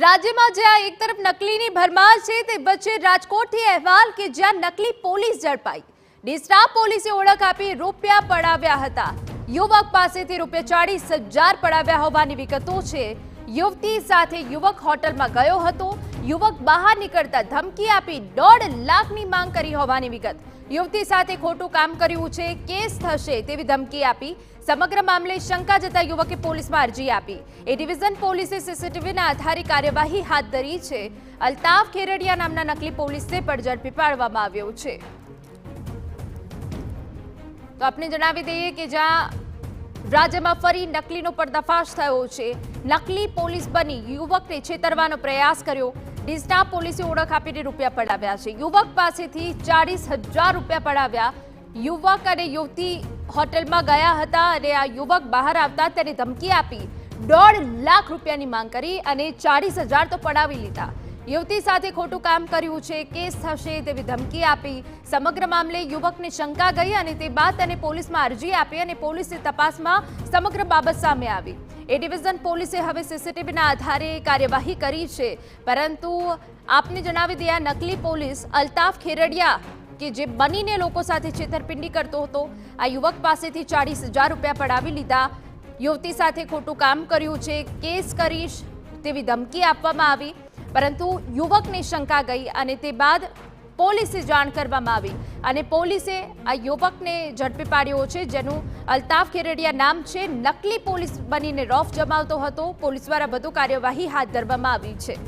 રાજ્યમાં જ્યાં એક તરફ નકલીની ભરમાર છે તે વચ્ચે રાજકોટથી અહેવાલ કે જ્યાં નકલી પોલીસ ઝડપાઈ। ડીસા પોલીસે ઓળખ આપી રૂપિયા પડાવ્યા હતા। યુવક પાસેથી ₹40,000 પડાવ્યા હોવાની વિગતો છે। યુવતી સાથે યુવક હોટલમાં ગયો હતો। યુવક બહાર નીકળતા ધમકી આપી 1.5 લાખની માંગ કરી હોવાની વિગત। યુવતી સાથે ખોટું કામ કર્યું છે, કેસ થશે તેવી ધમકી આપી। સમગ્ર મામલે શંકા જતા યુવકે પોલીસમાં અરજી આપી। એ ડિવિઝન પોલીસે સીસીટીવીના આધારે કાર્યવાહી હાથ ધરી છે। અલ્તાફ ખેરડિયા નામના નકલી પોલીસને પણ ઝડપી પાડવામાં આવ્યો છે। તો આપને જણાવી દઈએ કે જ્યાં રાજ્યમાં ફરી નકલીનો પર્દાફાશ થયો છે। નકલી પોલીસ બની યુવકને છેતરવાનો પ્રયાસ કર્યો। ડીસા પોલીસે ઓળખ આપીને રૂપિયા પડાવ્યા છે। યુવક પાસેથી ₹40,000 પડાવ્યા। યુવક અને યુવતી હોટલમાં ગયા હતા અને આ યુવક બહાર આવતા તેને ધમકી આપી 1.5 લાખ રૂપિયાની માંગ કરી અને 40,000 તો પડાવી લીધા। યુવતી સાથે ખોટું કામ કર્યું છે, કેસ થશે તેવી ધમકી આપી। સમગ્ર મામલે યુવકને શંકા ગઈ અને તે બાદ તેને પોલીસમાં અરજી આપી અને પોલીસે તપાસમાં સમગ્ર બાબત સામે આવી। એ ડિવિઝન પોલીસે હવે સીસીટીવીના આધારે કાર્યવાહી કરી છે। પરંતુ આપને જણાવી દઈએ નકલી પોલીસ અલ્તાફ ખેરડિયા કે જે બનીને લોકો સાથે છેતરપિંડી કરતો હતો, આ યુવક પાસેથી ₹40,000 પડાવી લીધા। યુવતી સાથે ખોટું કામ કર્યું છે, કેસ કરીશ તેવી ધમકી આપવામાં આવી, પરંતુ યુવકને શંકા ગઈ અને તે બાદ પોલીસે જાણ કરવામાં આવી અને પોલીસે આ યુવકને ઝડપી પાડ્યો છે, જેનું અલ્તાફ ખેરડિયા નામ છે। નકલી પોલીસ બનીને રોફ જમાવતો હતો। પોલીસ દ્વારા વધુ કાર્યવાહી હાથ ધરવામાં આવી છે।